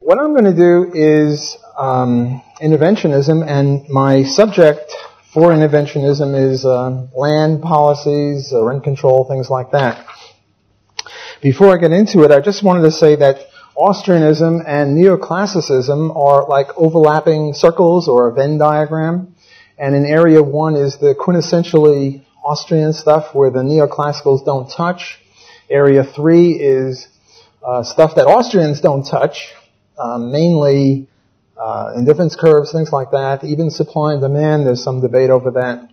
What I'm going to do is interventionism, and my subject for interventionism is land policies, rent control, things like that. Before I get into it, I just wanted to say that Austrianism and neoclassicism are like overlapping circles or a Venn diagram. And in area 1 is the quintessentially Austrian stuff where the neoclassicals don't touch. Area 3 is stuff that Austrians don't touch, mainly indifference curves, things like that. Even supply and demand, there's some debate over that.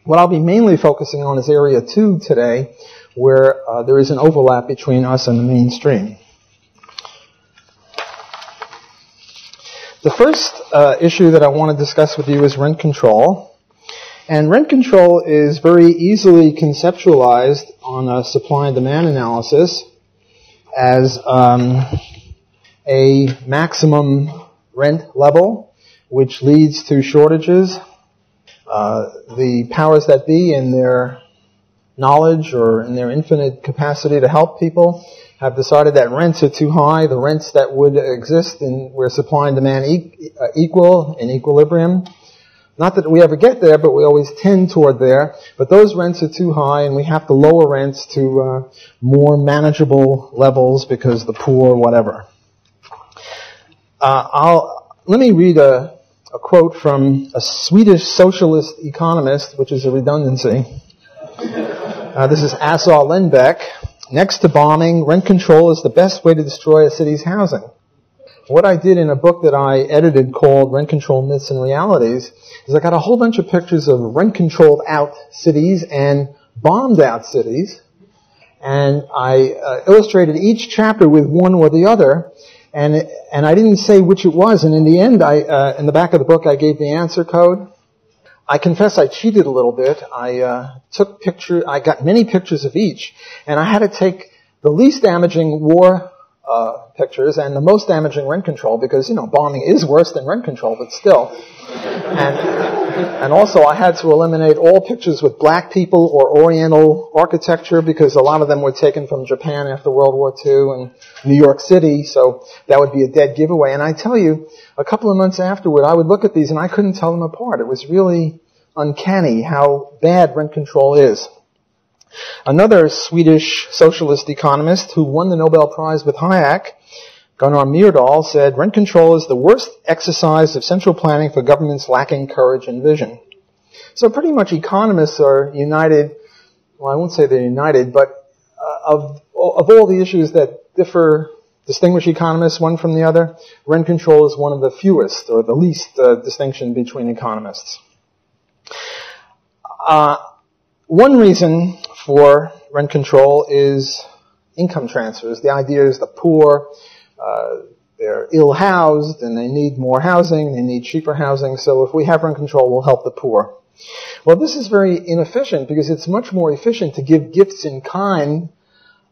What I'll be mainly focusing on is area 2 today, where there is an overlap between us and the mainstream. The first issue that I want to discuss with you is rent control. And rent control is very easily conceptualized on a supply and demand analysis as a maximum rent level, which leads to shortages. The powers that be, in their knowledge or in their infinite capacity to help people, have decided that rents are too high. The rents that would exist where supply and demand equal, in equilibrium. Not that we ever get there, but we always tend toward there. But those rents are too high, and we have to lower rents to more manageable levels because the poor, whatever. Let me read a quote from a Swedish socialist economist, which is a redundancy. This is Assar Lindbeck. Next to bombing, rent control is the best way to destroy a city's housing. What I did in a book that I edited called Rent Control Myths and Realities is I got a whole bunch of pictures of rent-controlled out cities and bombed out cities, and I illustrated each chapter with one or the other, and I didn't say which it was, and in the end, in the back of the book, I gave the answer code. I confess I cheated a little bit. I got many pictures of each, and I had to take the least damaging war pictures and the most damaging rent control, because, bombing is worse than rent control, but still. And also I had to eliminate all pictures with black people or Oriental architecture, because a lot of them were taken from Japan after World War II and New York City, so that would be a dead giveaway. And I tell you, a couple of months afterward, I would look at these and I couldn't tell them apart. It was really uncanny how bad rent control is. Another Swedish socialist economist who won the Nobel Prize with Hayek, Gunnar Myrdal, said, rent control is the worst exercise of central planning for governments lacking courage and vision. So pretty much economists are united, well, I won't say they're united, but of all the issues that distinguish economists one from the other, rent control is one of the fewest, or the least distinction between economists. One reason for rent control is income transfers. The idea is the poor, they're ill-housed and they need more housing, they need cheaper housing, so if we have rent control, we'll help the poor. Well, this is very inefficient because it's much more efficient to give gifts in kind,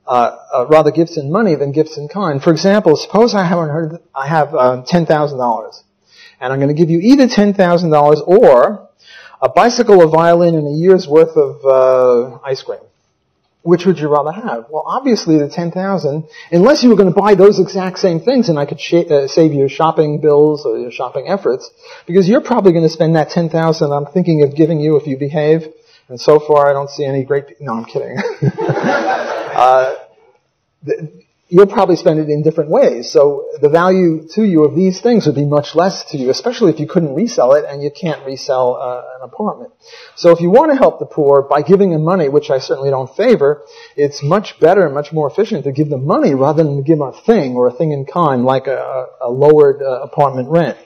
rather gifts in money than gifts in kind. For example, suppose I have $10,000 and I'm going to give you either $10,000 or a bicycle, a violin, and a year's worth of ice cream. Which would you rather have? Well, obviously the $10,000, unless you were going to buy those exact same things, and I could save your shopping bills or your shopping efforts, because you're probably going to spend that $10,000 I'm thinking of giving you if you behave. And so far, I don't see any great. No, I'm kidding. You'll probably spend it in different ways. So the value to you of these things would be much less to you, especially if you couldn't resell it, and you can't resell an apartment. So if you want to help the poor by giving them money, which I certainly don't favor, it's much better and much more efficient to give them money rather than to give them a thing or a thing in kind, like a lowered apartment rent.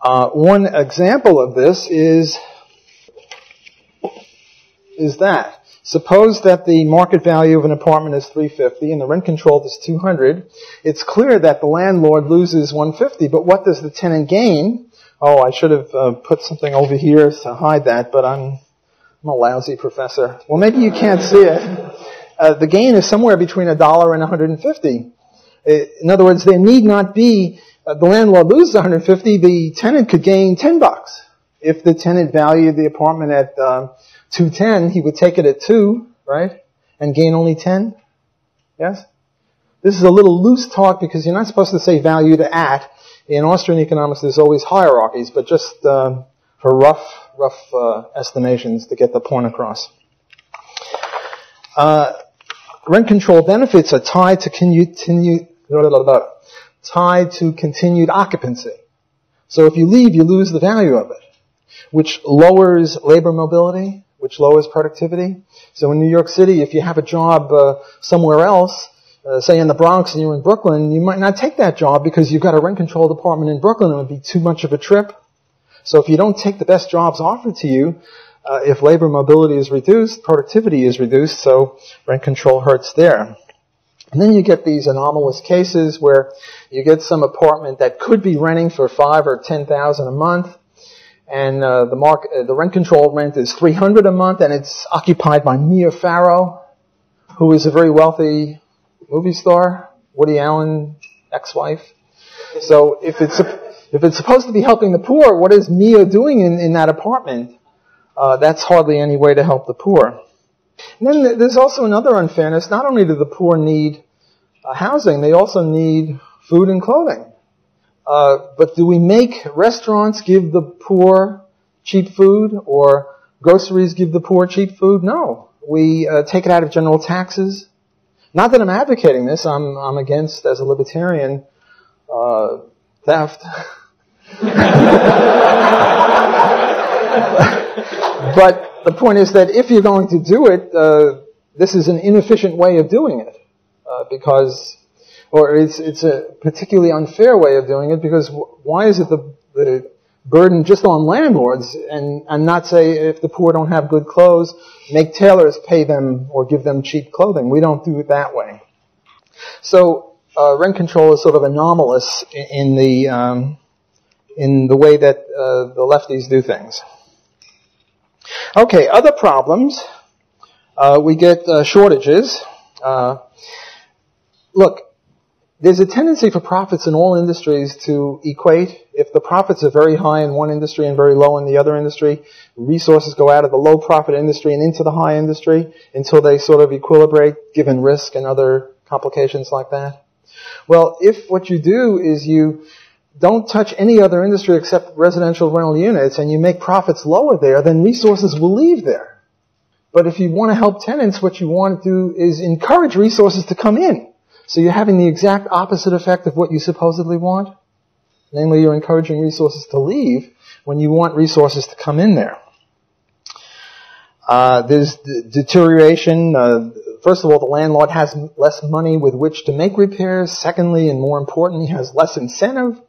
One example of this is that. Suppose that the market value of an apartment is $350 and the rent controlled is $200. It's clear that the landlord loses $150, but what does the tenant gain? Oh, I should have put something over here to hide that, but I'm a lousy professor. Well, maybe you can't see it. The gain is somewhere between $1 and $150. In other words, there need not be, the landlord loses $150, the tenant could gain $10. If the tenant valued the apartment at $210, he would take it at $2, right? And gain only $10? Yes? This is a little loose talk because you're not supposed to say valued at. In Austrian economics, there's always hierarchies, but just for rough estimations to get the point across. Rent control benefits are tied to continued occupancy. So if you leave, you lose the value of it, which lowers labor mobility, which lowers productivity. So in New York City, if you have a job somewhere else, say in the Bronx and you're in Brooklyn, you might not take that job because you've got a rent-controlled apartment in Brooklyn. It would be too much of a trip. So if you don't take the best jobs offered to you, if labor mobility is reduced, productivity is reduced, so rent control hurts there. And then you get these anomalous cases where you get some apartment that could be renting for $5,000 or $10,000 a month, and the rent control rent is $300 a month, and it's occupied by Mia Farrow, who is a very wealthy movie star, Woody Allen ex-wife. So if it's supposed to be helping the poor, what is Mia doing in that apartment? That's hardly any way to help the poor. And then there's also another unfairness. Not only do the poor need housing, they also need food and clothing. But do we make restaurants give the poor cheap food, or groceries give the poor cheap food? No. We take it out of general taxes. Not that I'm advocating this. I'm against, as a libertarian, theft. But the point is that if you're going to do it, this is an inefficient way of doing it, it's a particularly unfair way of doing it, because why is it the burden just on landlords and not say, if the poor don't have good clothes, make tailors pay them or give them cheap clothing? We don't do it that way. So rent control is sort of anomalous in the way that the lefties do things. Okay, other problems. We get shortages. Look, there's a tendency for profits in all industries to equate. If the profits are very high in one industry and very low in the other industry, resources go out of the low profit industry and into the high industry until they sort of equilibrate, given risk and other complications like that. Well, if what you do is you don't touch any other industry except residential rental units, and you make profits lower there, then resources will leave there. But if you want to help tenants, what you want to do is encourage resources to come in. So you're having the exact opposite effect of what you supposedly want. Namely, you're encouraging resources to leave when you want resources to come in there. There's deterioration. First of all, the landlord has less money with which to make repairs. Secondly, and more importantly, he has less incentive.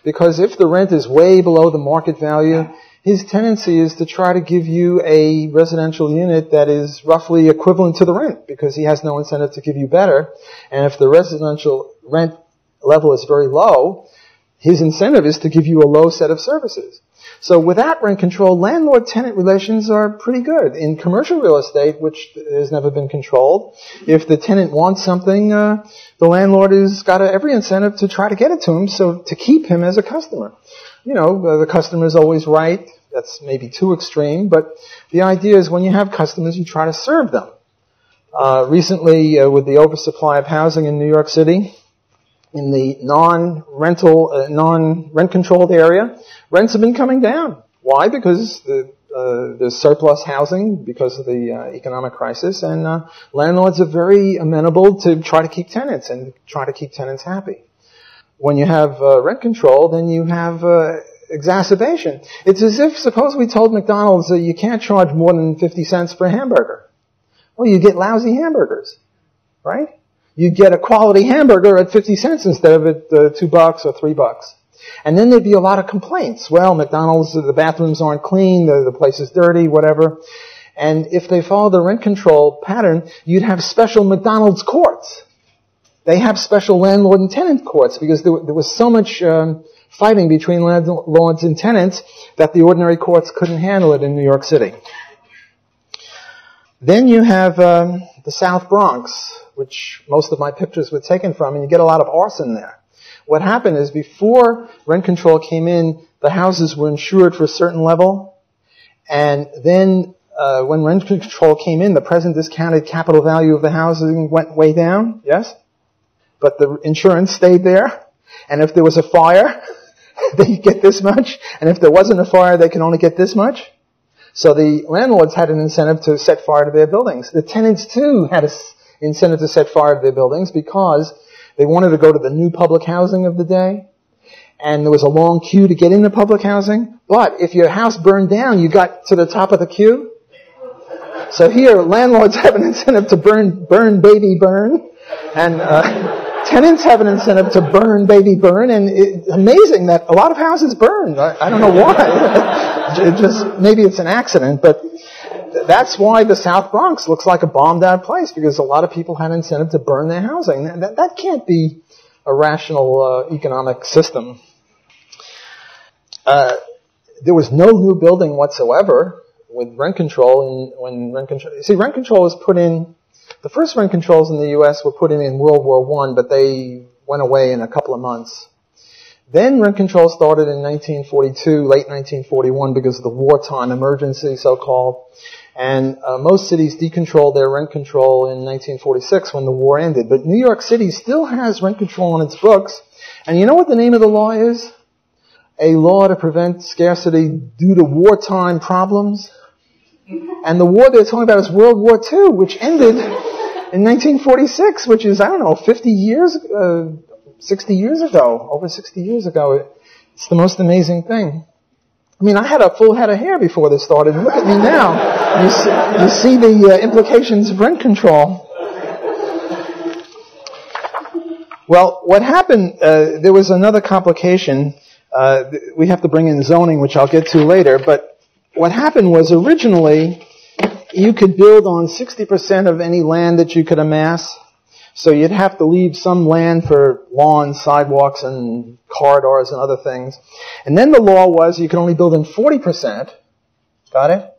Because if the rent is way below the market value, his tendency is to try to give you a residential unit that is roughly equivalent to the rent, because he has no incentive to give you better. And if the residential rent level is very low, his incentive is to give you a low set of services. So without rent control, landlord-tenant relations are pretty good. In commercial real estate, which has never been controlled, if the tenant wants something, the landlord has got every incentive to try to get it to him, so to keep him as a customer. You know, the customer is always right. That's maybe too extreme, but the idea is when you have customers, you try to serve them. Recently, with the oversupply of housing in New York City, in the non-rent controlled area, rents have been coming down. Why? Because there's surplus housing because of the economic crisis, and landlords are very amenable to try to keep tenants and try to keep tenants happy. When you have rent control, then you have exacerbation. It's as if, suppose we told McDonald's that you can't charge more than 50 cents per hamburger. Well, you get lousy hamburgers, right? You get a quality hamburger at 50 cents instead of at $2 or $3. And then there'd be a lot of complaints. Well, McDonald's, the bathrooms aren't clean, the place is dirty, whatever. And if they follow the rent control pattern, you'd have special McDonald's courts. They have special landlord and tenant courts because there was so much fighting between landlords and tenants that the ordinary courts couldn't handle it in New York City. Then you have the South Bronx, which most of my pictures were taken from, and you get a lot of arson there. What happened is before rent control came in, the houses were insured for a certain level, and then when rent control came in, the present discounted capital value of the housing went way down, yes? but the insurance stayed there. And if there was a fire, they get this much. And if there wasn't a fire, they can only get this much. So the landlords had an incentive to set fire to their buildings. The tenants, too, had an incentive to set fire to their buildings because they wanted to go to the new public housing of the day. And there was a long queue to get into public housing. But if your house burned down, you got to the top of the queue. So here, landlords have an incentive to burn, baby, burn. And tenants have an incentive to burn, baby, burn. And it's amazing that a lot of houses burned. I don't know why. Maybe it's an accident, but that's why the South Bronx looks like a bombed-out place, because a lot of people had an incentive to burn their housing. That can't be a rational economic system. There was no new building whatsoever with rent control. Rent control was put in. The first rent controls in the U.S. were put in World War I, but they went away in a couple of months. Then rent control started in 1942, late 1941, because of the wartime emergency, so-called. And most cities decontrolled their rent control in 1946 when the war ended. But New York City still has rent control on its books. And you know what the name of the law is? A law to prevent scarcity due to wartime problems. And the war they're talking about is World War II, which ended in 1946, which is, 50 years, 60 years ago, over 60 years ago. It's the most amazing thing. I mean, I had a full head of hair before this started, and look at me now. You see the implications of rent control. Well, what happened, there was another complication. We have to bring in zoning, which I'll get to later, but what happened was originally you could build on 60% of any land that you could amass. So you'd have to leave some land for lawns, sidewalks, and corridors and other things. And then the law was you could only build in 40%. Got it?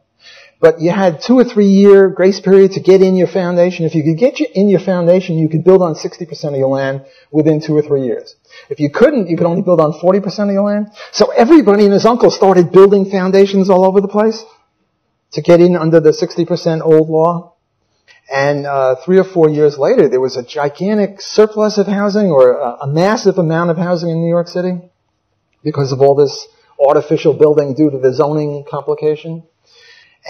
But you had 2 or 3 year grace period to get in your foundation. If you could get in your foundation, you could build on 60% of your land within 2 or 3 years. If you couldn't, you could only build on 40% of your land. So everybody and his uncle started building foundations all over the place to get in under the 60% old law. And 3 or 4 years later, there was a gigantic surplus of housing, or a massive amount of housing in New York City because of all this artificial building due to the zoning complication.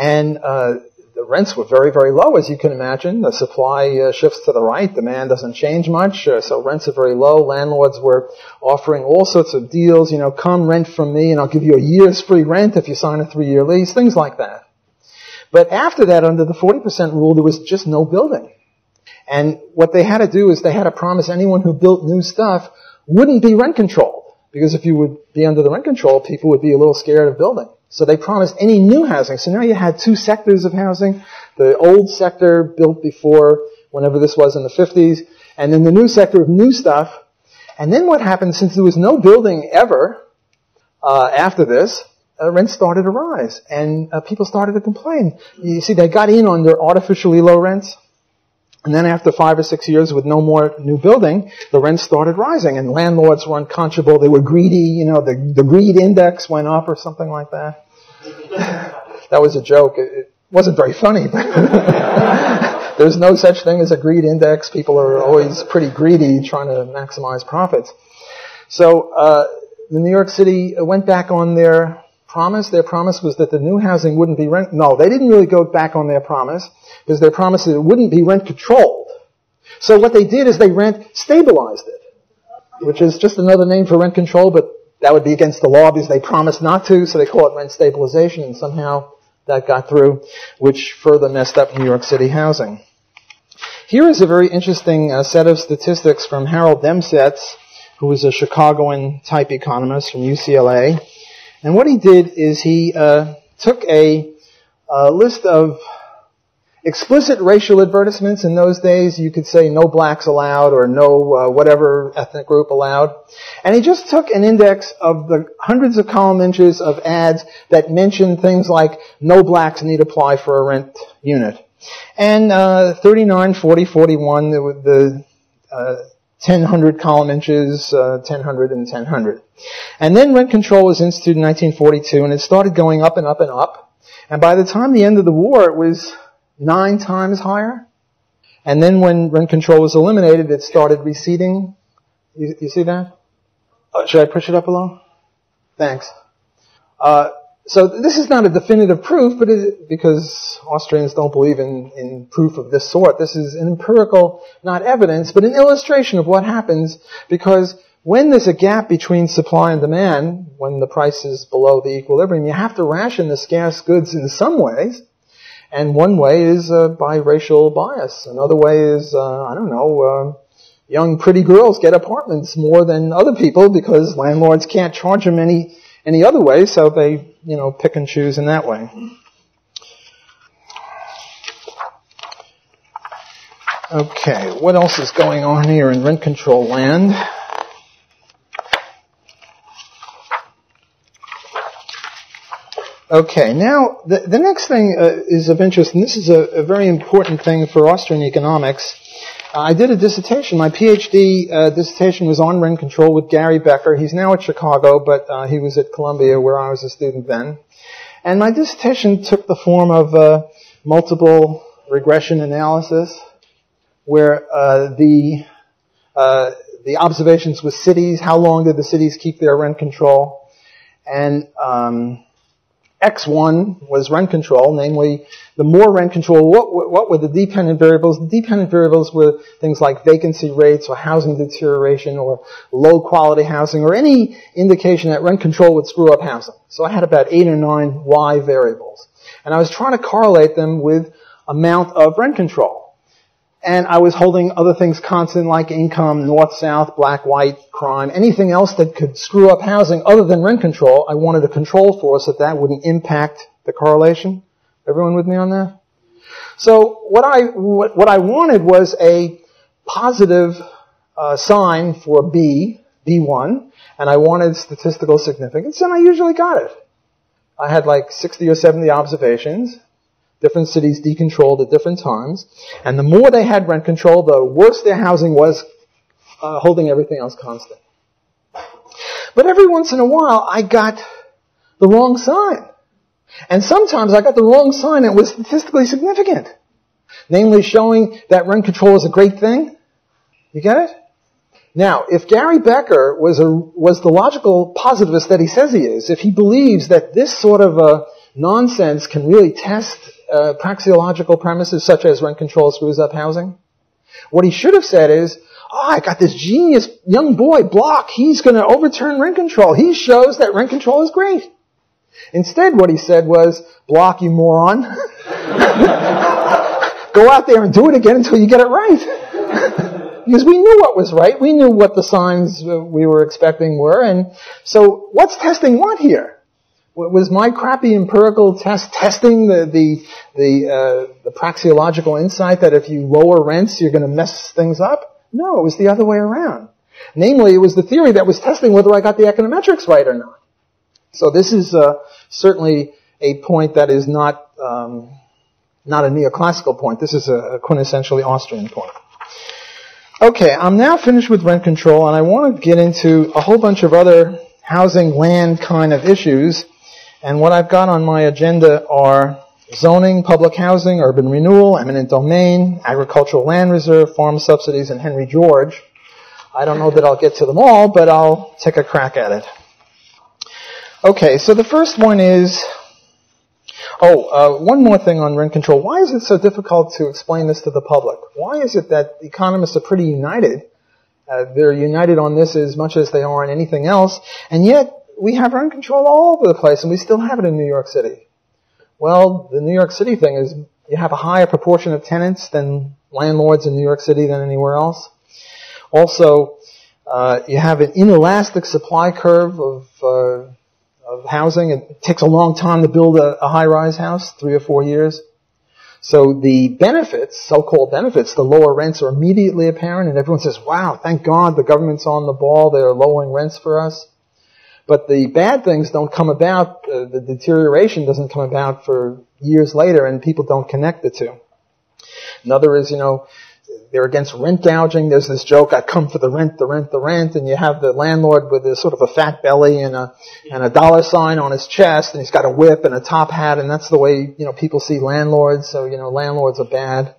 And the rents were very, very low, as you can imagine. The supply shifts to the right. Demand doesn't change much, so rents are very low. Landlords were offering all sorts of deals. Come rent from me, and I'll give you a year's free rent if you sign a 3-year lease, things like that. But after that, under the 40% rule, there was just no building. And what they had to do is they had to promise anyone who built new stuff wouldn't be rent controlled. Because if you would be under the rent control, people would be a little scared of building. So they promised any new housing. So now you had 2 sectors of housing. The old sector built before, whenever this was in the 50s, and then the new sector of new stuff. And then what happened, since there was no building ever after this, rents started to rise, and people started to complain. You see, they got in on their artificially low rents, and then after 5 or 6 years with no more new building, the rents started rising, and landlords were unconscionable. They were greedy. The greed index went up or something like that. That was a joke. It wasn't very funny, but there's no such thing as a greed index. People are always pretty greedy, trying to maximize profits. So the New York City went back on their promise. Their promise was that the new housing wouldn't be rent. No, they didn't really go back on their promise, because their promise is it wouldn't be rent controlled. So what they did is they rent stabilized it, which is just another name for rent control, but that would be against the law because they promised not to, so they call it rent stabilization, and somehow that got through, which further messed up New York City housing. Here is a very interesting set of statistics from Harold Demsetz, who was a Chicagoan type economist from UCLA. And what he did is he took a list of explicit racial advertisements. In those days, you could say no blacks allowed or no whatever ethnic group allowed. And he just took an index of the hundreds of column inches of ads that mentioned things like no blacks need apply for a rent unit. And 39, 40, 41, the 1,000 column inches, 1,000 and 1,000. And then rent control was instituted in 1942, and it started going up and up and up. And by the time the end of the war, it was 9 times higher. And then when rent control was eliminated, it started receding. You see that? Should I push it up a little? Thanks. So this is not a definitive proof, but because Austrians don't believe in proof of this sort. This is an empirical, not evidence, but an illustration of what happens, because when there's a gap between supply and demand, when the price is below the equilibrium, you have to ration the scarce goods in some ways. And one way is by racial bias. Another way is, young pretty girls get apartments more than other people because landlords can't charge them any other way, so they, pick and choose in that way. Okay, what else is going on here in rent control land? Okay, now the next thing is of interest, and this is a very important thing for Austrian economics. I did a dissertation. My PhD dissertation was on rent control with Gary Becker. He's now at Chicago, but he was at Columbia where I was a student then. And my dissertation took the form of multiple regression analysis, where the observations with cities, how long did the cities keep their rent control, and X1 was rent control, namely, the more rent control, what were the dependent variables? The dependent variables were things like vacancy rates or housing deterioration or low quality housing or any indication that rent control would screw up housing. So I had about 8 or 9 Y variables. And I was trying to correlate them with amount of rent control. And I was holding other things constant like income, north-south, black-white, crime, anything else that could screw up housing other than rent control. I wanted a control for so that wouldn't impact the correlation. Everyone with me on that? So what I wanted was a positive sign for B1, and I wanted statistical significance, and I usually got it. I had like 60 or 70 observations. Different cities decontrolled at different times. And the more they had rent control, the worse their housing was, holding everything else constant. But every once in a while, I got the wrong sign. And sometimes I got the wrong sign and it was statistically significant. Namely, showing that rent control is a great thing. You get it? Now, if Gary Becker was the logical positivist that he says he is, if he believes that this sort of nonsense can really test praxeological premises such as rent control screws up housing, what he should have said is, I got this genius young boy, Bloch, he's going to overturn rent control. He shows that rent control is great. Instead, what he said was, Bloch, you moron, go out there and do it again until you get it right. Because we knew what was right. We knew what the signs we were expecting were. And so what's testing what here? Was my crappy empirical test testing the praxeological insight that if you lower rents, you're going to mess things up? No, it was the other way around. Namely, it was the theory that was testing whether I got the econometrics right or not. So this is certainly a point that is not a neoclassical point. This is a quintessentially Austrian point. Okay, I'm now finished with rent control, and I want to get into a whole bunch of other housing, land kind of issues. And what I've got on my agenda are zoning, public housing, urban renewal, eminent domain, agricultural land reserve, farm subsidies, and Henry George. I don't know that I'll get to them all, but I'll take a crack at it. Okay, so the first one is, one more thing on rent control. Why is it so difficult to explain this to the public? Why is it that economists are pretty united? They're united on this as much as they are on anything else, and yet we have rent control all over the place, and we still have it in New York City. Well, the New York City thing is you have a higher proportion of tenants than landlords in New York City than anywhere else. Also, you have an inelastic supply curve of housing. It takes a long time to build a high-rise house, 3 or 4 years. So the benefits, so-called benefits, the lower rents are immediately apparent, and everyone says, wow, thank God the government's on the ball, they're lowering rents for us. But the bad things don't come about, the deterioration doesn't come about for years later, and people don't connect the two. Another is, they're against rent gouging. There's this joke, I come for the rent, and you have the landlord with a sort of a fat belly and a dollar sign on his chest, and he's got a whip and a top hat, and that's the way, people see landlords, so, landlords are bad.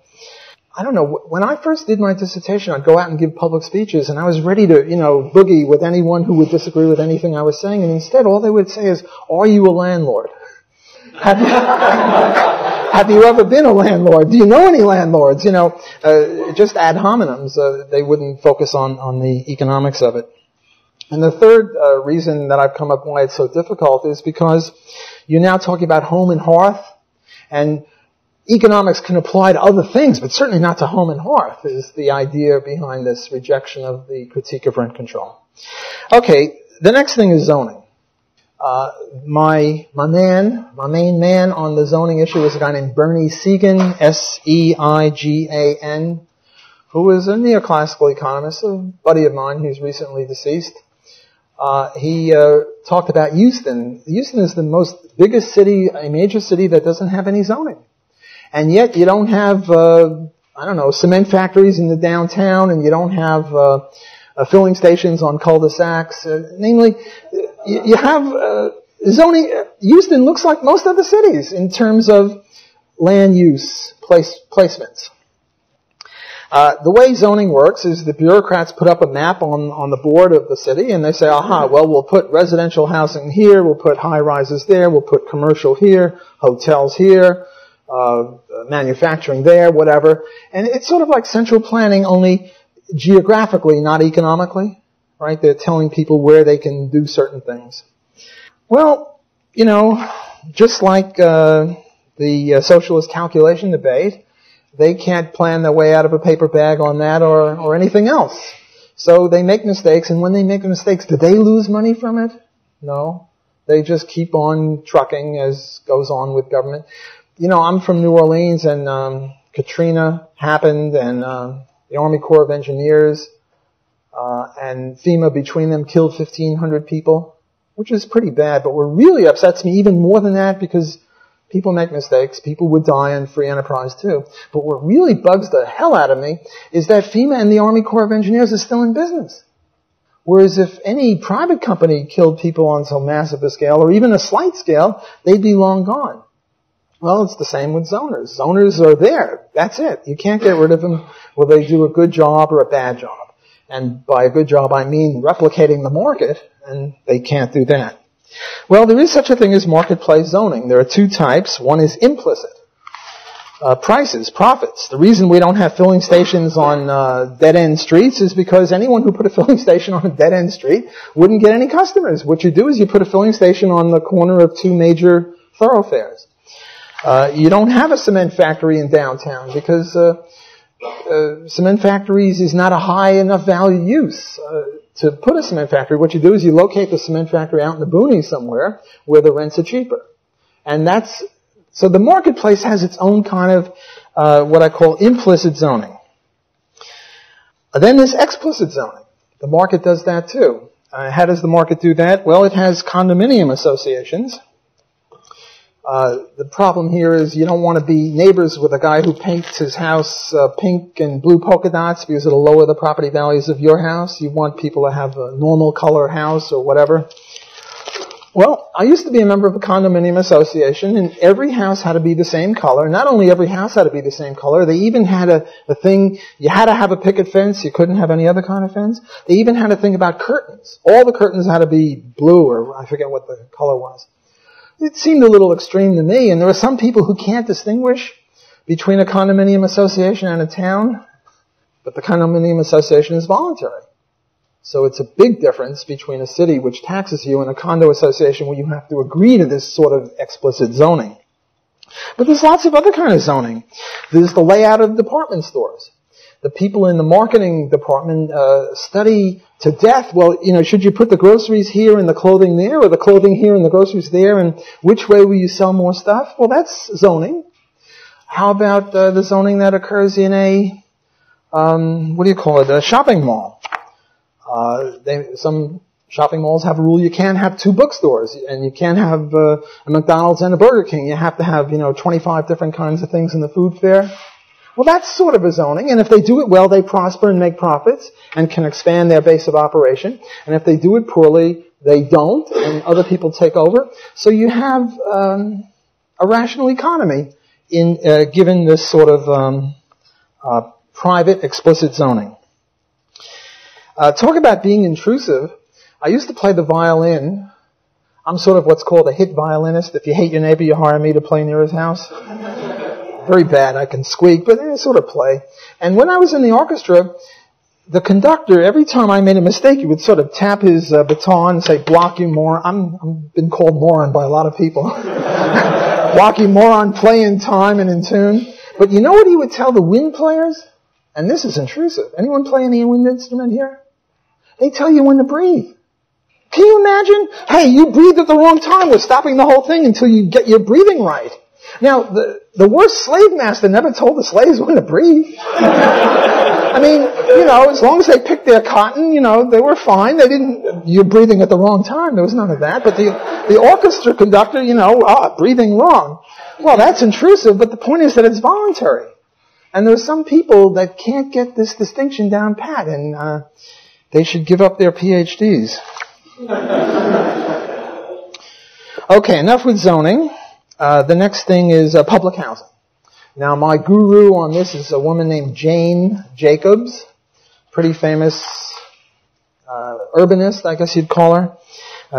I don't know, when I first did my dissertation, I'd go out and give public speeches, and I was ready to, boogie with anyone who would disagree with anything I was saying, and instead all they would say is, are you a landlord? Have you ever been a landlord? Do you know any landlords? Just ad hominems. They wouldn't focus on the economics of it. And the third reason that I've come up why it's so difficult is because you're now talking about home and hearth, and economics can apply to other things, but certainly not to home and hearth, is the idea behind this rejection of the critique of rent control. Okay, the next thing is zoning. My main man on the zoning issue is a guy named Bernie Seigan, S-E-I-G-A-N, who was a neoclassical economist, a buddy of mine who's recently deceased. He talked about Houston. Houston is the biggest city, a major city that doesn't have any zoning. And yet you don't have, cement factories in the downtown, and you don't have filling stations on cul-de-sacs. Namely, you have zoning. Houston looks like most other cities in terms of land use placements. The way zoning works is the bureaucrats put up a map on the board of the city, and they say, we'll put residential housing here, we'll put high-rises there, we'll put commercial here, hotels here, manufacturing there, whatever. And it's sort of like central planning, only geographically, not economically, right? They're telling people where they can do certain things. Well, just like the socialist calculation debate, they can't plan their way out of a paper bag on that or anything else. So they make mistakes, and when they make mistakes, do they lose money from it? No. They just keep on trucking, as goes on with government. I'm from New Orleans, and Katrina happened, and the Army Corps of Engineers and FEMA between them killed 1,500 people, which is pretty bad. But what really upsets me even more than that, because people make mistakes, people would die in free enterprise too. But what really bugs the hell out of me is that FEMA and the Army Corps of Engineers is still in business. Whereas if any private company killed people on so massive a scale, or even a slight scale, they'd be long gone. Well, it's the same with zoners. Zoners are there. That's it. You can't get rid of them whether they do a good job or a bad job. And by a good job, I mean replicating the market, and they can't do that. Well, there is such a thing as marketplace zoning. There are two types. One is implicit. Prices, profits. The reason we don't have filling stations on dead-end streets is because anyone who put a filling station on a dead-end street wouldn't get any customers. What you do is you put a filling station on the corner of two major thoroughfares. You don't have a cement factory in downtown because cement factories is not a high enough value use to put a cement factory. What you do is you locate the cement factory out in the boonies somewhere where the rents are cheaper. And so the marketplace has its own kind of what I call implicit zoning. Then there's explicit zoning. The market does that too. How does the market do that? Well, it has condominium associations. The problem here is you don't want to be neighbors with a guy who paints his house pink and blue polka dots because it'll lower the property values of your house. You want people to have a normal color house or whatever. Well, I used to be a member of a condominium association, and every house had to be the same color. Not only every house had to be the same color, they even had a thing, you had to have a picket fence, you couldn't have any other kind of fence. They even had a thing about curtains. All the curtains had to be blue, or I forget what the color was. It seemed a little extreme to me, and there are some people who can't distinguish between a condominium association and a town, but the condominium association is voluntary. So it's a big difference between a city which taxes you and a condo association where you have to agree to this sort of explicit zoning. But there's lots of other kind of zoning. There's the layout of department stores. The people in the marketing department study to death, well, should you put the groceries here and the clothing there, or the clothing here and the groceries there, and which way will you sell more stuff? Well, that's zoning. How about the zoning that occurs in a, a shopping mall? Some shopping malls have a rule you can't have two bookstores, and you can't have a McDonald's and a Burger King. You have to have, 25 different kinds of things in the food fair. Well, that's sort of a zoning, and if they do it well, they prosper and make profits and can expand their base of operation. And if they do it poorly, they don't, and other people take over. So you have a rational economy given this sort of private, explicit zoning. Talk about being intrusive. I used to play the violin. I'm sort of what's called a hit violinist. If you hate your neighbor, you hire me to play near his house. Very bad. I can squeak, but I sort of play. And when I was in the orchestra, the conductor, every time I made a mistake, he would sort of tap his baton and say, block you moron. I'm been called moron by a lot of people. Block you moron, play in time and in tune. But you know what he would tell the wind players? And this is intrusive. Anyone play any wind instrument here? They tell you when to breathe. Can you imagine? Hey, you breathed at the wrong time. We're stopping the whole thing until you get your breathing right. Now, the worst slave master never told the slaves when to breathe. I mean, as long as they picked their cotton, they were fine. They didn't, you're breathing at the wrong time. There was none of that. But the orchestra conductor, breathing wrong. Well, that's intrusive, but the point is that it's voluntary. And there's some people that can't get this distinction down pat, and they should give up their PhDs. Okay, enough with zoning. The next thing is public housing. Now, my guru on this is a woman named Jane Jacobs, pretty famous urbanist, I guess you'd call her.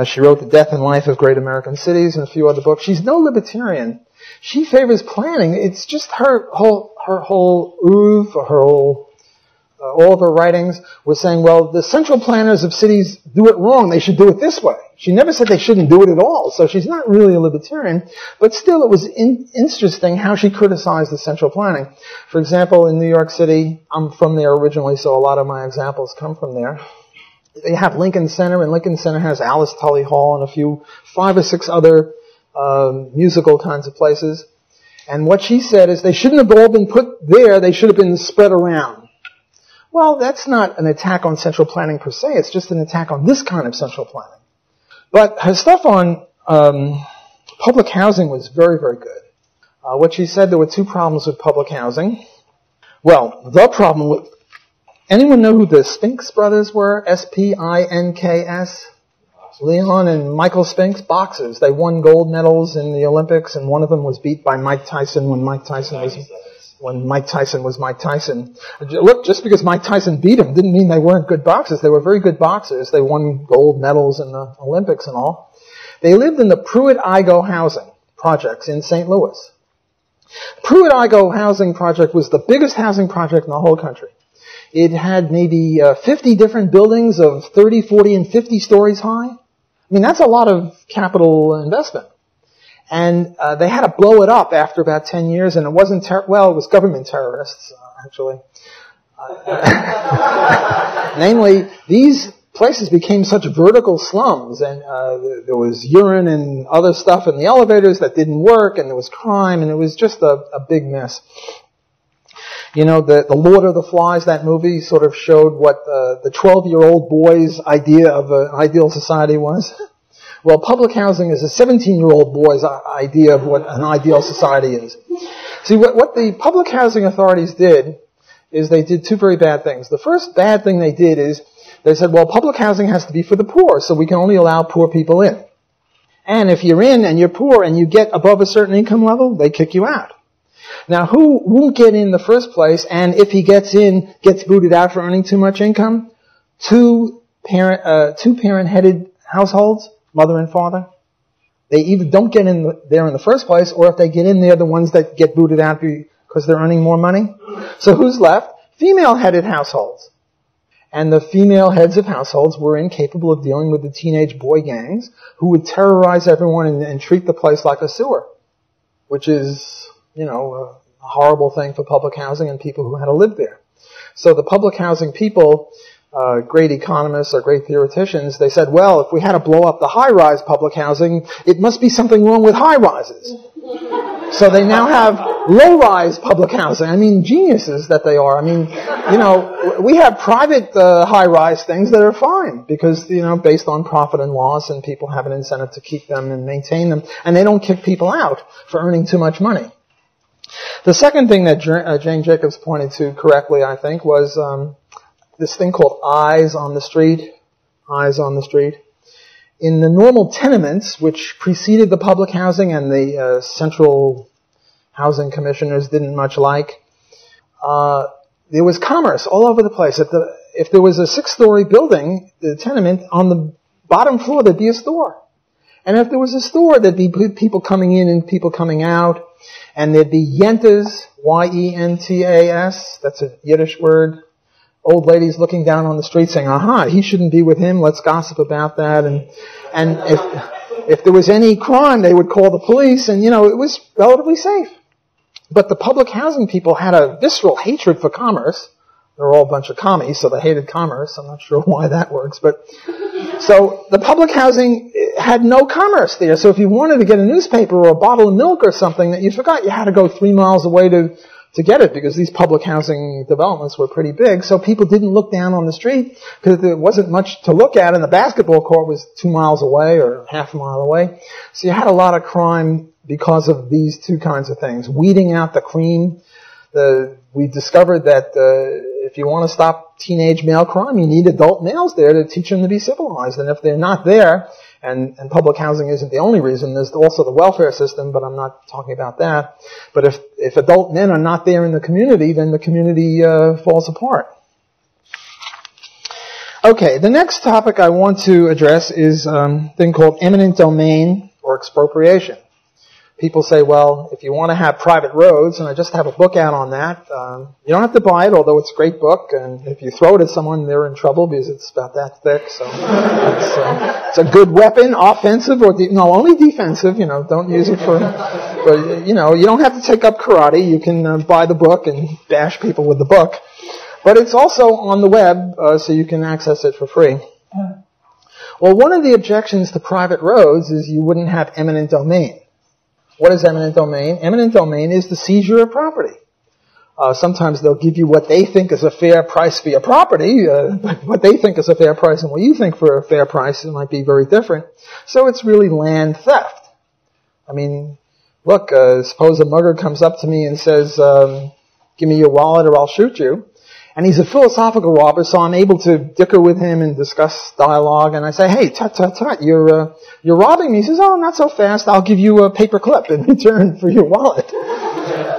She wrote The Death and Life of Great American Cities and a few other books. She's no libertarian. She favors planning. It's just her whole oeuvre, all of her writings was saying, well, the central planners of cities do it wrong. They should do it this way. She never said they shouldn't do it at all. So she's not really a libertarian. But still, it was interesting how she criticized the central planning. For example, in New York City, I'm from there originally, so a lot of my examples come from there. They have Lincoln Center, and Lincoln Center has Alice Tully Hall and 5 or 6 other musical kinds of places. And what she said is they shouldn't have all been put there. They should have been spread around. Well, that's not an attack on central planning per se. It's just an attack on this kind of central planning. But her stuff on public housing was very, very good. What she said, there were 2 problems with public housing. Well, the problem with... Anyone know who the Spinks brothers were? S-P-I-N-K-S? Leon and Michael Spinks, boxers. They won gold medals in the Olympics, and one of them was beat by Mike Tyson when Mike Tyson was Mike Tyson. Look, just because Mike Tyson beat him didn't mean they weren't good boxers. They were very good boxers. They won gold medals in the Olympics and all. They lived in the Pruitt-Igoe housing projects in St. Louis. Pruitt-Igoe housing project was the biggest housing project in the whole country. It had maybe 50 different buildings of 30, 40, and 50 stories high. I mean, that's a lot of capital investment. And they had to blow it up after about 10 years, and it wasn't it was government terrorists, actually. Namely, these places became such vertical slums, and there was urine and other stuff in the elevators that didn't work, and there was crime, and it was just a big mess. The Lord of the Flies, that movie, sort of showed what the 12-year-old boy's idea of an ideal society was. Well, public housing is a 17-year-old boy's idea of what an ideal society is. See, what the public housing authorities did is they did 2 very bad things. The first bad thing they did is they said, well, public housing has to be for the poor, so we can only allow poor people in. And if you're in and you're poor and you get above a certain income level, they kick you out. Now, who won't get in the first place, and if he gets in, gets booted out for earning too much income? 2 parent-headed households. Mother and father. They either don't get in there in the first place, or if they get in there, the ones that get booted out because they're earning more money. So who's left? Female-headed households. And the female heads of households were incapable of dealing with the teenage boy gangs who would terrorize everyone and treat the place like a sewer, which is, a horrible thing for public housing and people who had to live there. So the public housing people... great economists or great theoreticians, they said, well, if we had to blow up the high-rise public housing, it must be something wrong with high-rises. So they now have low-rise public housing. I mean, geniuses that they are. I mean, we have private high-rise things that are fine because, based on profit and loss, and people have an incentive to keep them and maintain them, and they don't kick people out for earning too much money. The second thing that Jane Jacobs pointed to correctly, I think, was... this thing called eyes on the street. In the normal tenements, which preceded the public housing and the central housing commissioners didn't much like, there was commerce all over the place. If there was a 6-story building, the tenement, on the bottom floor there'd be a store. And if there was a store, there'd be people coming in and people coming out. And there'd be yentas, Y-E-N-T-A-S, that's a Yiddish word. Old ladies looking down on the street saying, aha, he shouldn't be with him, let's gossip about that. And if there was any crime, they would call the police, and, it was relatively safe. But the public housing people had a visceral hatred for commerce. They're all a bunch of commies, so they hated commerce. I'm not sure why that works. But so the public housing had no commerce there. So if you wanted to get a newspaper or a bottle of milk or something that you forgot, you had to go 3 miles away to get it, because these public housing developments were pretty big. So people didn't look down on the street because there wasn't much to look at, and the basketball court was 2 miles away or half a mile away. So you had a lot of crime because of these two kinds of things. Weeding out the cream. We discovered that if you want to stop teenage male crime, you need adult males there to teach them to be civilized. And if they're not there, and public housing isn't the only reason, there's also the welfare system, but I'm not talking about that. But if adult men are not there in the community, then the community falls apart. Okay, the next topic I want to address is a thing called eminent domain or expropriation. People say, well, if you want to have private roads, and I just have a book out on that, you don't have to buy it, although it's a great book, and if you throw it at someone, they're in trouble because it's about that thick, so it's a good weapon, offensive, or only defensive, don't use it for, you don't have to take up karate, you can buy the book and bash people with the book, but it's also on the web, so you can access it for free. Well, one of the objections to private roads is you wouldn't have eminent domain. What is eminent domain? Eminent domain is the seizure of property. Sometimes they'll give you what they think is a fair price for your property, but what they think is a fair price and what you think for a fair price, it might be very different. So it's really land theft. I mean, look, suppose a mugger comes up to me and says, give me your wallet or I'll shoot you. And he's a philosophical robber, so I'm able to dicker with him and discuss dialogue. And I say, hey, tut, you're robbing me. He says, oh, not so fast. I'll give you a paper clip in return for your wallet.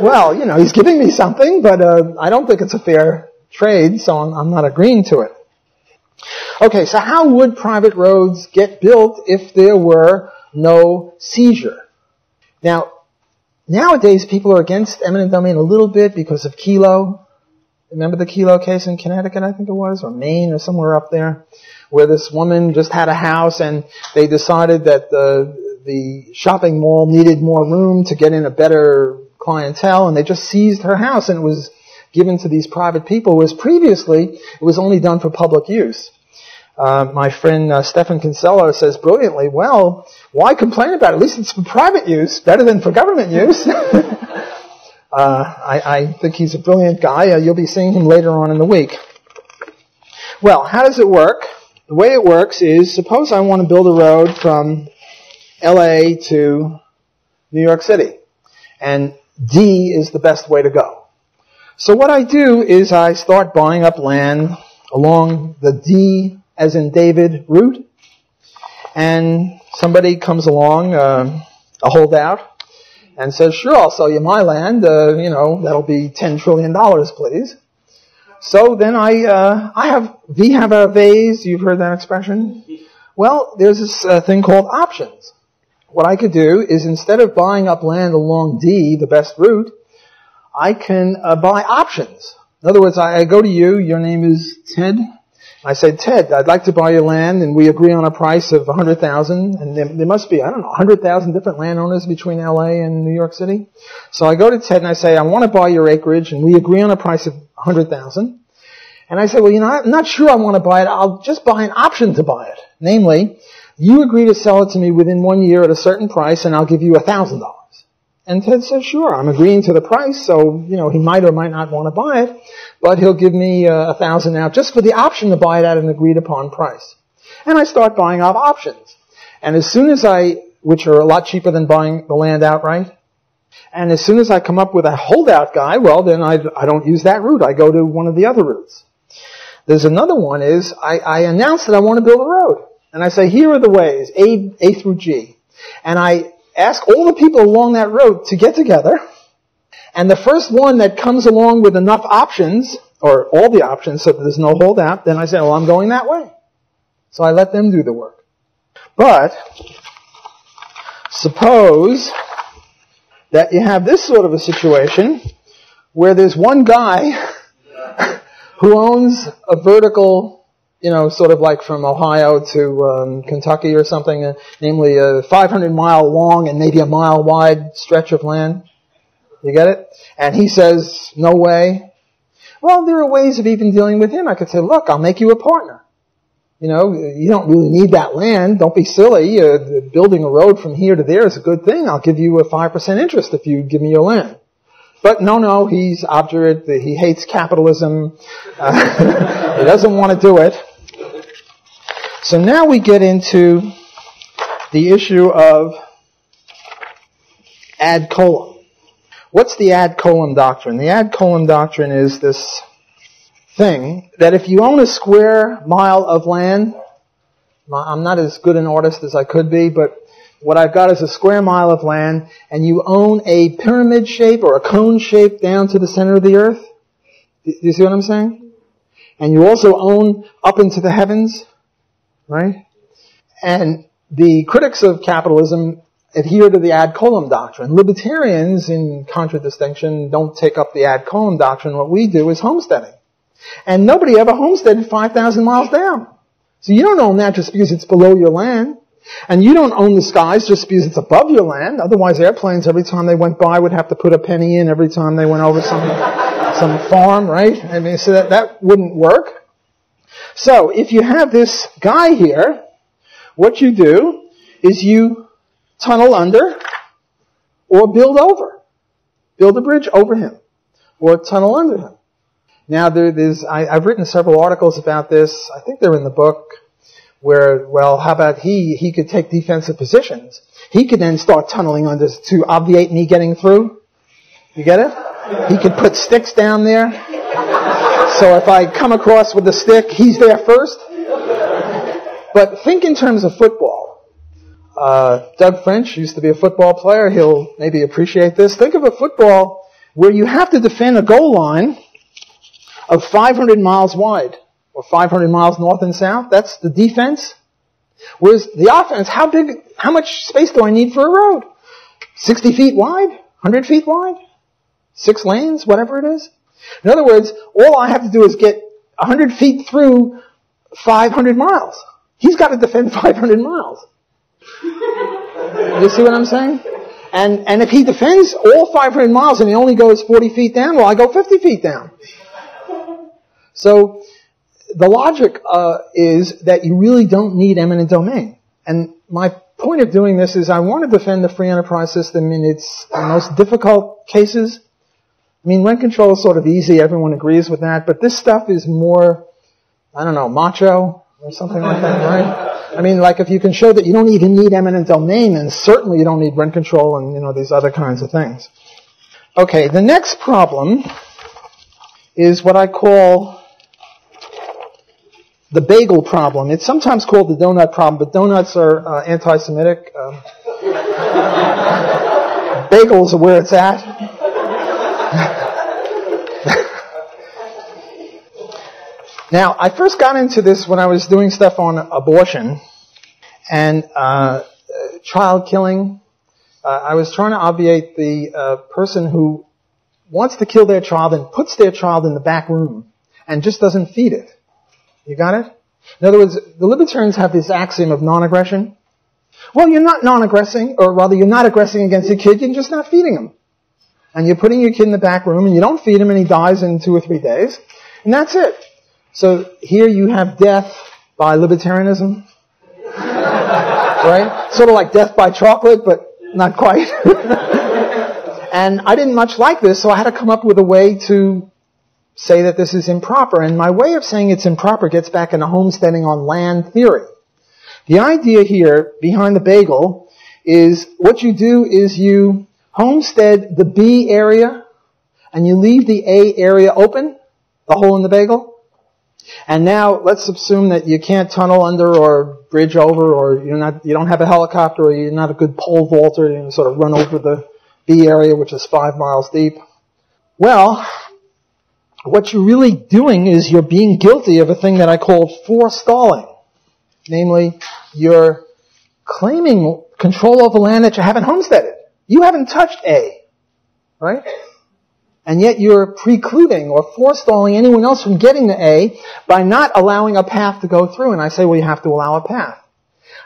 Well, he's giving me something, but I don't think it's a fair trade, so I'm not agreeing to it. Okay, so how would private roads get built if there were no seizure? Now, nowadays people are against eminent domain a little bit because of Kelo. Remember the Kelo case in Connecticut, I think it was, or Maine, or somewhere up there, where this woman just had a house and they decided that the shopping mall needed more room to get in a better clientele, and they just seized her house, and it was given to these private people, whereas previously it was only done for public use. My friend Stefan Kinsella says brilliantly, well, why complain about it? At least it's for private use, better than for government use. I think he's a brilliant guy. You'll be seeing him later on in the week. Well, how does it work? The way it works is, suppose I want to build a road from LA to New York City, and D is the best way to go. So what I do is I start buying up land along the D as in David route, and somebody comes along, a holdout, and says, sure, I'll sell you my land, that'll be $10 trillion, please. So then we have a vase, you've heard that expression? Well, there's this thing called options. What I could do is, instead of buying up land along D, the best route, I can buy options. In other words, I go to you, your name is Ted. I say, Ted, I'd like to buy your land, and we agree on a price of $100,000, and there must be, 100,000 different landowners between LA and New York City. So I go to Ted and I say, I want to buy your acreage, and we agree on a price of $100,000. And I say, well, I'm not sure I want to buy it. I'll just buy an option to buy it. Namely, you agree to sell it to me within 1 year at a certain price, and I'll give you $1,000. And Ted says, sure, I'm agreeing to the price, so, he might or might not want to buy it, but he'll give me $1,000 now just for the option to buy it at an agreed upon price. And I start buying off options. And as soon as which are a lot cheaper than buying the land outright, and as soon as I come up with a holdout guy, well, then I don't use that route. I go to one of the other routes. There's another one is, I announce that I want to build a road. And I say, here are the ways, A through G. And I ask all the people along that road to get together And the first one that comes along with enough options, or all the options so that there's no holdout, then I say, well, I'm going that way. So I let them do the work. But suppose that you have this sort of a situation where there's one guy who owns a vertical, sort of like from Ohio to Kentucky or something, namely a 500-mile long and maybe a mile wide stretch of land. You get it? And he says, no way. Well, there are ways of even dealing with him. I could say, look, I'll make you a partner. You don't really need that land. Don't be silly. Building a road from here to there is a good thing. I'll give you a 5% interest if you give me your land. But no, he's obdurate. He hates capitalism. He doesn't want to do it. So now we get into the issue of ad coelum. What's the ad coelum doctrine? The ad coelum doctrine is this thing that if you own a square mile of land, I'm not as good an artist as I could be, but what I've got is a square mile of land, and you own a pyramid shape or a cone shape down to the center of the earth. Do you see what I'm saying? And you also own up into the heavens, right? And the critics of capitalism adhere to the ad coelum doctrine. Libertarians, in contradistinction, don't take up the ad coelum doctrine. What we do is homesteading. And nobody ever homesteaded 5,000 miles down. So you don't own that just because it's below your land. And you don't own the skies just because it's above your land. Otherwise, airplanes, every time they went by, would have to put a penny in every time they went over some farm, right? I mean, so that wouldn't work. So if you have this guy here, what you do is you tunnel under or build over. Build a bridge over him or tunnel under him. Now, I've written several articles about this. I think they're in the book. Where, well, how about he could take defensive positions. He could then start tunneling under to obviate me getting through. You get it? He could put sticks down there. So if I come across with the stick, he's there first. But think in terms of football. Doug French used to be a football player. He'll maybe appreciate this. Think of a football where you have to defend a goal line of 500 miles wide. Or 500 miles north and south. That's the defense. Whereas the offense, how much space do I need for a road? 60 feet wide? 100 feet wide? 6 lanes? Whatever it is. In other words, all I have to do is get 100 feet through 500 miles. He's got to defend 500 miles. You see what I'm saying? And if he defends all 500 miles and he only goes 40 feet down, well, I go 50 feet down. So, the logic is that you really don't need eminent domain. And my point of doing this is I want to defend the free enterprise system in its most difficult cases. I mean, rent control is sort of easy. Everyone agrees with that. But this stuff is more, I don't know, macho or something like that, right? I mean, like if you can show that you don't even need eminent domain, then certainly you don't need rent control and, these other kinds of things. Okay, the next problem is what I call the bagel problem. It's sometimes called the donut problem, but donuts are anti-Semitic. Bagels are where it's at. Now, I first got into this when I was doing stuff on abortion and child killing. I was trying to obviate the person who wants to kill their child and puts their child in the back room and just doesn't feed it. You got it? In other words, the libertarians have this axiom of non-aggression. Well, you're not non-aggressing, or rather you're not aggressing against your kid, you're just not feeding him. And you're putting your kid in the back room and you don't feed him and he dies in 2 or 3 days. And that's it. So here you have death by libertarianism. Right? Sort of like death by chocolate, but not quite. And I didn't much like this, so I had to come up with a way to say that this is improper. And my way of saying it's improper gets back into homesteading on land theory. The idea here behind the bagel is what you do is you homestead the B area and you leave the A area open, the hole in the bagel. And now let's assume that you can't tunnel under or bridge over, or you don't have a helicopter, or you're not a good pole vaulter, you sort of run over the B area, which is 5 miles deep. Well, what you're really doing is you're being guilty of a thing that I call forestalling. Namely, you're claiming control over land that you haven't homesteaded. You haven't touched A, right? And yet you're precluding or forestalling anyone else from getting to A by not allowing a path to go through. And I say, well, you have to allow a path.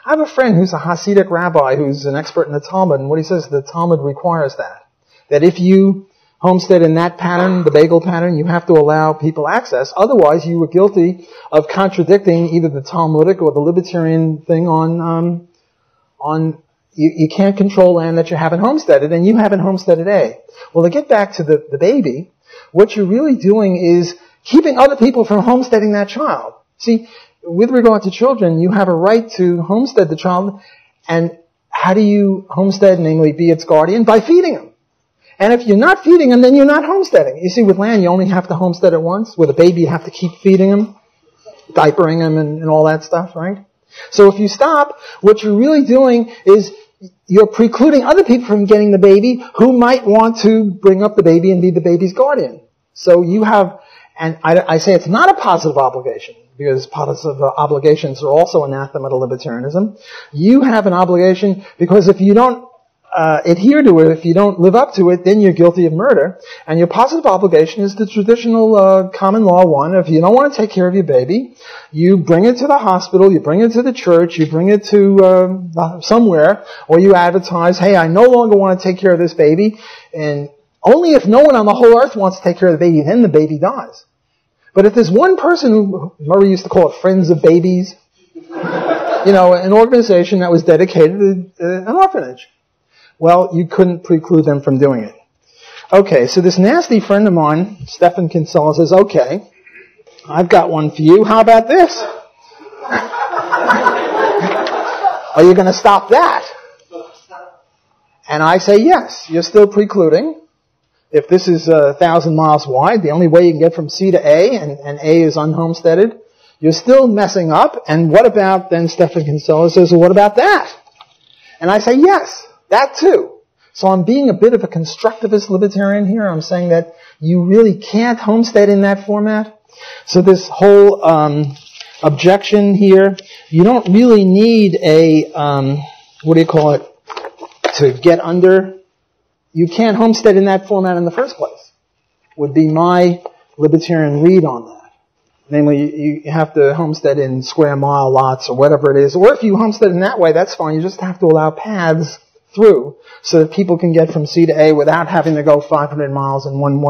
I have a friend who's a Hasidic rabbi who's an expert in the Talmud, and what he says, the Talmud requires that. That if you homestead in that pattern, the Bagel pattern, you have to allow people access. Otherwise, you were guilty of contradicting either the Talmudic or the libertarian thing on you can't control land that you haven't homesteaded, and you haven't homesteaded A. Well, to get back to the baby, what you're really doing is keeping other people from homesteading that child. See, with regard to children, you have a right to homestead the child, and how do you homestead, namely be its guardian? By feeding him. And if you're not feeding him, then you're not homesteading. You see, with land, you only have to homestead it once. With a baby, you have to keep feeding him, diapering him, and all that stuff, right? So if you stop, what you're really doing is you're precluding other people from getting the baby who might want to bring up the baby and be the baby's guardian. So you have, and I say it's not a positive obligation, because positive obligations are also anathema to libertarianism. You have an obligation because if you don't adhere to it, if you don't live up to it, then you're guilty of murder. And your positive obligation is the traditional common law one. If you don't want to take care of your baby, you bring it to the hospital, you bring it to the church, you bring it to somewhere, or you advertise, hey, I no longer want to take care of this baby, and only if no one on the whole earth wants to take care of the baby, then the baby dies. But if there's one person who, Murray used to call it Friends of Babies, an organization that was dedicated to an orphanage, well, you couldn't preclude them from doing it. Okay, so this nasty friend of mine, Stefan Kinsella, says, okay, I've got one for you. How about this? Are you going to stop that? And I say, yes, you're still precluding. If this is 1,000 miles wide, the only way you can get from C to A, and A is unhomesteaded, you're still messing up. And what about, then Stefan Kinsella says, well, what about that? And I say, yes. That too. So I'm being a bit of a constructivist libertarian here. I'm saying that you really can't homestead in that format. So this whole objection here, you don't really need a, to get under. You can't homestead in that format in the first place, would be my libertarian read on that. Namely, you have to homestead in square mile lots or whatever it is. Or if you homestead in that way, that's fine. You just have to allow paths through so that people can get from C to A without having to go 500 miles in one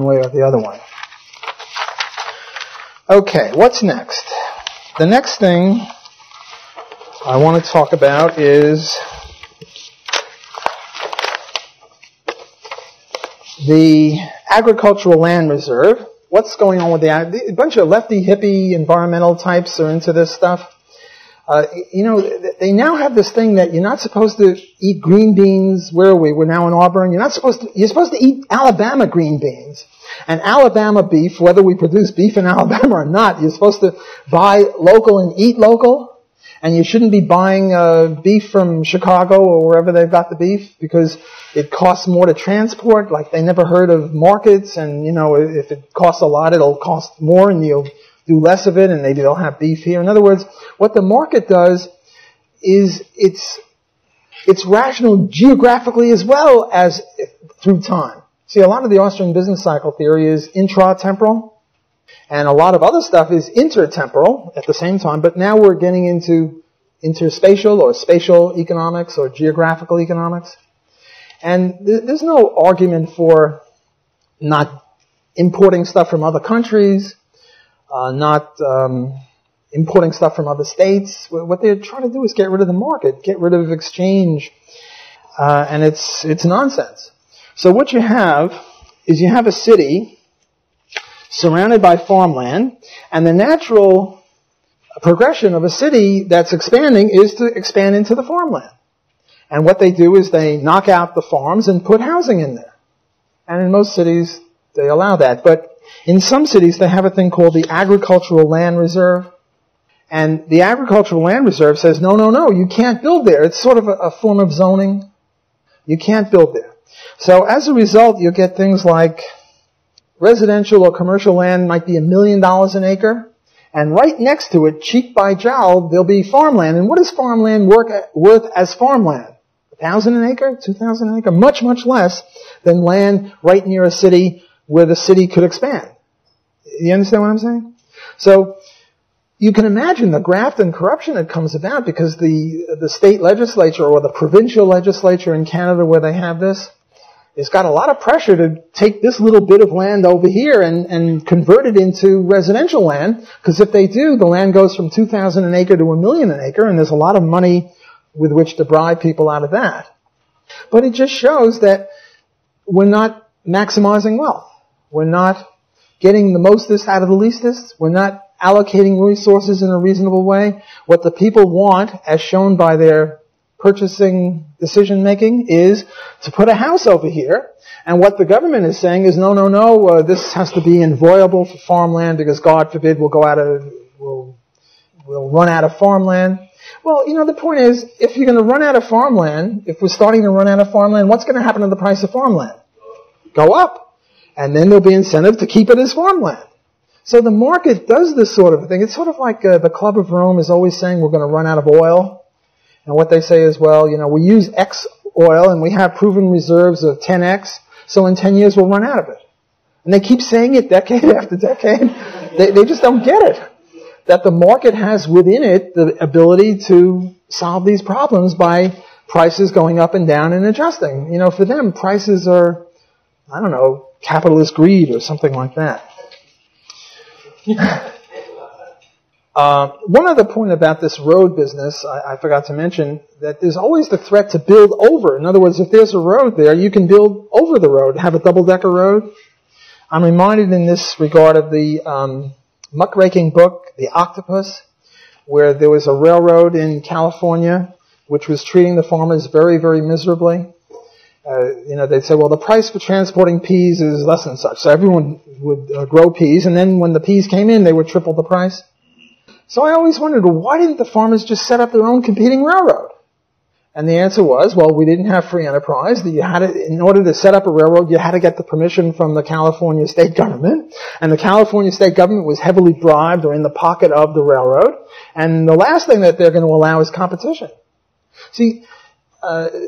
way or the other way. Okay, what's next? The next thing I want to talk about is the agricultural land reserve. What's going on with a bunch of lefty hippie environmental types are into this stuff. They now have this thing that you're not supposed to eat green beans. Where are we? We're now in Auburn. You're supposed to eat Alabama green beans. And Alabama beef, whether we produce beef in Alabama or not, you're supposed to buy local and eat local. And you shouldn't be buying beef from Chicago or wherever they've got the beef because it costs more to transport. Like they never heard of markets, and if it costs a lot, it'll cost more, and you'll do less of it, and maybe they'll have beef here. In other words, what the market does is it's rational geographically as well as through time. See, a lot of the Austrian business cycle theory is intra-temporal, and a lot of other stuff is intertemporal at the same time, but now we're getting into interspatial or spatial economics or geographical economics. And there's no argument for not importing stuff from other countries, not importing stuff from other states. What they're trying to do is get rid of the market, get rid of exchange, and it's nonsense. So what you have is you have a city surrounded by farmland, and the natural progression of a city that's expanding is to expand into the farmland. And what they do is they knock out the farms and put housing in there. And in most cities, they allow that. But in some cities, they have a thing called the Agricultural Land Reserve. And the Agricultural Land Reserve says, no, you can't build there. It's sort of a form of zoning. You can't build there. So as a result, you get things like residential or commercial land might be $1 million an acre, and right next to it, cheek by jowl, there'll be farmland. And what is farmland worth as farmland? 1,000 an acre? 2,000 an acre? Much, much less than land right near a city where the city could expand. You understand what I'm saying? So you can imagine the graft and corruption that comes about because the state legislature or the provincial legislature in Canada where they have this, it's got a lot of pressure to take this little bit of land over here and convert it into residential land, because if they do, the land goes from 2,000 an acre to $1 million an acre, and there's a lot of money with which to bribe people out of that. But it just shows that we're not maximizing wealth. We're not getting the mostest out of the leastest. We're not allocating resources in a reasonable way. What the people want, as shown by their purchasing decision-making, is to put a house over here. And what the government is saying is, no, this has to be inviolable for farmland because, God forbid, we'll run out of farmland. Well, the point is, if you're going to run out of farmland, if we're starting to run out of farmland, what's going to happen to the price of farmland? Go up. And then there'll be incentive to keep it as farmland. So the market does this sort of thing. It's sort of like the Club of Rome is always saying we're going to run out of oil. And what they say is, well, we use X oil and we have proven reserves of 10X, so in 10 years we'll run out of it. And they keep saying it decade after decade. They just don't get it. That the market has within it the ability to solve these problems by prices going up and down and adjusting. For them, prices are, capitalist greed or something like that. One other point about this road business, I forgot to mention, that there's always the threat to build over. In other words, if there's a road there, you can build over the road, have a double-decker road. I'm reminded in this regard of the muckraking book, The Octopus, where there was a railroad in California which was treating the farmers very, very miserably. They'd say, well, the price for transporting peas is less than such. So everyone would grow peas, and then when the peas came in, they would triple the price. So I always wondered, well, why didn't the farmers just set up their own competing railroad? And the answer was, well, we didn't have free enterprise. In order to set up a railroad, you had to get the permission from the California state government. And the California state government was heavily bribed or in the pocket of the railroad. And the last thing that they're going to allow is competition. See,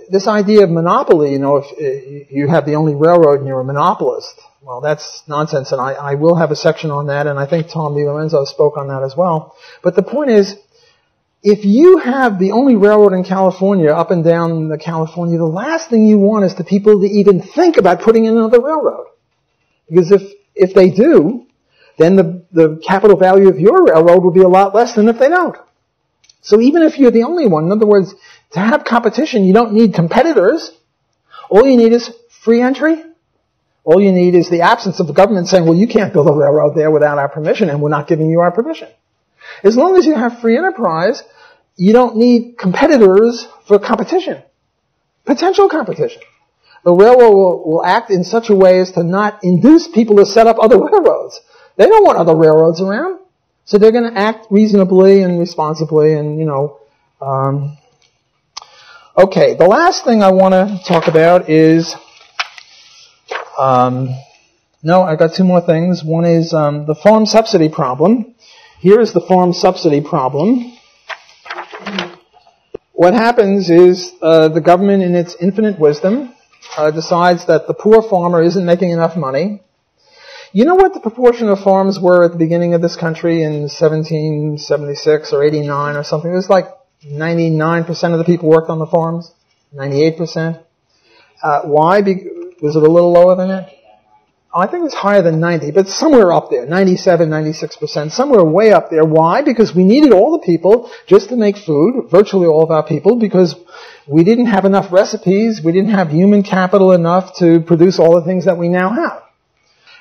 this idea of monopoly, if you have the only railroad and you're a monopolist, well, that's nonsense, and I will have a section on that, and I think Tom DiLorenzo spoke on that as well. But the point is, if you have the only railroad in California, up and down the California, the last thing you want is the people to even think about putting in another railroad. Because if they do, then the capital value of your railroad will be a lot less than if they don't. So even if you're the only one, in other words, to have competition, you don't need competitors. All you need is free entry. All you need is the absence of the government saying, well, you can't build a railroad there without our permission, and we're not giving you our permission. As long as you have free enterprise, you don't need competitors for competition. Potential competition. The railroad will act in such a way as to not induce people to set up other railroads. They don't want other railroads around. So they're going to act reasonably and responsibly and, Okay, the last thing I want to talk about is, I got two more things. One is the farm subsidy problem. Here is the farm subsidy problem. What happens is the government, in its infinite wisdom, decides that the poor farmer isn't making enough money. You know what the proportion of farms were at the beginning of this country in 1776 or 89 or something? It was like 99% of the people worked on the farms, 98%. Why? Was it a little lower than that? I think it's higher than 90, but somewhere up there, 97, 96%, somewhere way up there. Why? Because we needed all the people just to make food, virtually all of our people, because we didn't have enough recipes, we didn't have human capital enough to produce all the things that we now have.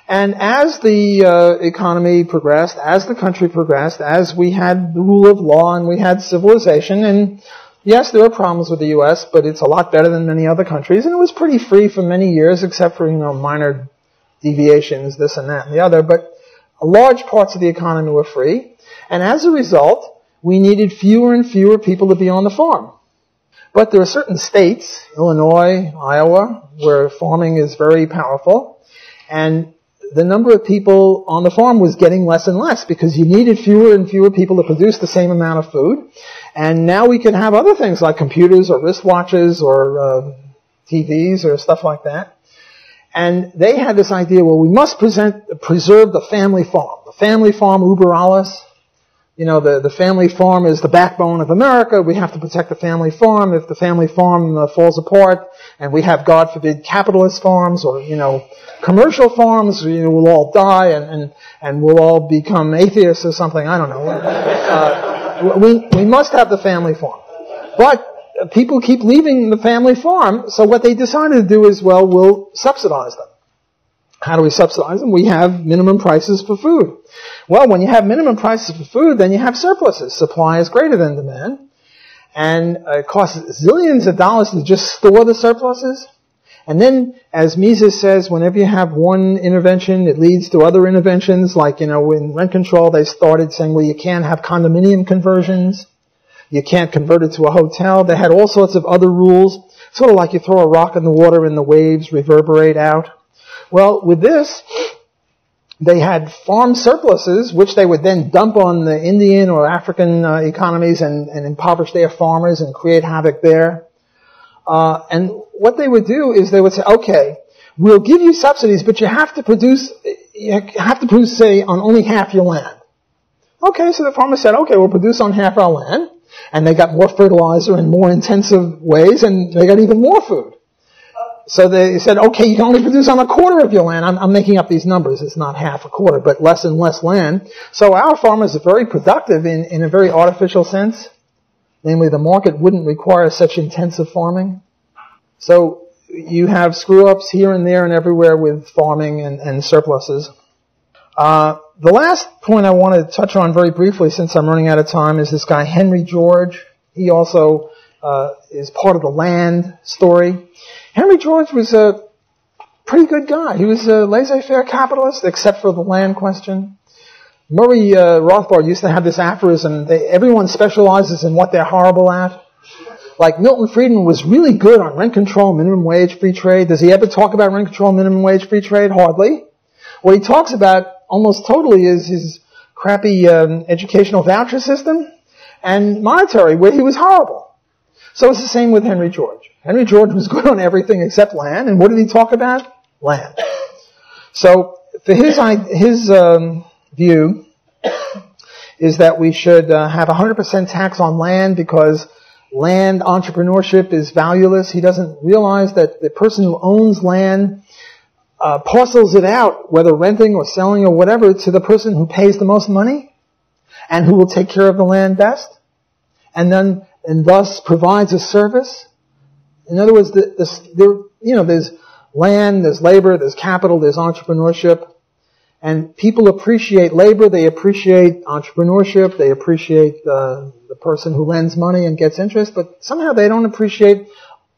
And as the economy progressed, as the country progressed, as we had the rule of law and we had civilization, and yes, there are problems with the U.S., but it's a lot better than many other countries, and it was pretty free for many years, except for, minor deviations, this and that and the other, but large parts of the economy were free, and as a result, we needed fewer and fewer people to be on the farm. But there are certain states, Illinois, Iowa, where farming is very powerful, and the number of people on the farm was getting less and less because you needed fewer and fewer people to produce the same amount of food. And now we can have other things like computers or wristwatches or TVs or stuff like that. And they had this idea, well, we must preserve the family farm. The family farm uber alles. You know, the family farm is the backbone of America. We have to protect the family farm. If the family farm falls apart and we have, God forbid, capitalist farms or, you know, commercial farms, you know, we'll all die and we'll all become atheists or something. I don't know. We must have the family farm. But people keep leaving the family farm, so what they decided to do is, well, we'll subsidize them. How do we subsidize them? We have minimum prices for food. Well, when you have minimum prices for food, then you have surpluses. Supply is greater than demand. And it costs zillions of dollars to just store the surpluses. And then, as Mises says, whenever you have one intervention, it leads to other interventions. Like, you know, in rent control, they started saying, well, you can't have condominium conversions. You can't convert it to a hotel. They had all sorts of other rules. Sort of like you throw a rock in the water and the waves reverberate out. Well, with this, they had farm surpluses, which they would then dump on the Indian or African economies and impoverish their farmers and create havoc there. And what they would do is they would say, okay, we'll give you subsidies, but you have to produce, say, on only half your land. Okay, so the farmer said, okay, we'll produce on half our land. And they got more fertilizer in more intensive ways, and they got even more food. So they said, okay, you can only produce on a quarter of your land. I'm making up these numbers. It's not half a quarter, but less and less land. So our farmers are very productive in a very artificial sense. Namely, the market wouldn't require such intensive farming. So you have screw-ups here and there and everywhere with farming and surpluses. The last point I want to touch on very briefly, since I'm running out of time, is this guy Henry George. He also is part of the land story. Henry George was a pretty good guy. He was a laissez-faire capitalist, except for the land question. Murray Rothbard used to have this aphorism, everyone specializes in what they're horrible at. Like Milton Friedman was really good on rent control, minimum wage, free trade. Does he ever talk about rent control, minimum wage, free trade? Hardly. What he talks about almost totally is his crappy educational voucher system and monetary, where he was horrible. So it's the same with Henry George. Henry George was good on everything except land, and what did he talk about? Land. So for his view is that we should have 100% tax on land because land entrepreneurship is valueless. He doesn't realize that the person who owns land parcels it out, whether renting or selling or whatever, to the person who pays the most money and who will take care of the land best, and thus provides a service. In other words, there's land, there's labor, there's capital, there's entrepreneurship, and people appreciate labor, they appreciate entrepreneurship, they appreciate the person who lends money and gets interest, but somehow they don't appreciate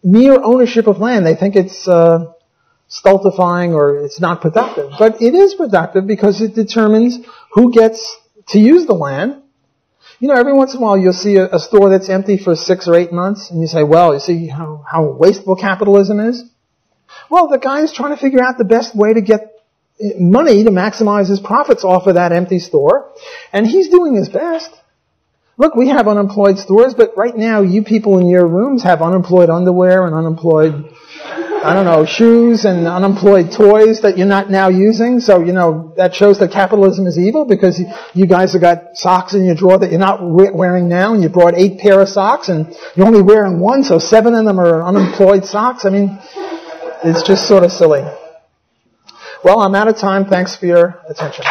mere ownership of land. They think it's stultifying or it's not productive. But it is productive because it determines who gets to use the land. You know, every once in a while you'll see a store that's empty for 6 or 8 months and you say, well, you see how wasteful capitalism is? Well, the guy is trying to figure out the best way to get money to maximize his profits off of that empty store, and he's doing his best. Look, we have unemployed stores, but right now you people in your rooms have unemployed underwear and unemployed, shoes and unemployed toys that you're not now using. So, that shows that capitalism is evil because you guys have got socks in your drawer that you're not wearing now, and you brought 8 pair of socks and you're only wearing 1, so 7 of them are unemployed socks. I mean, it's just sort of silly. Well, I'm out of time. Thanks for your attention.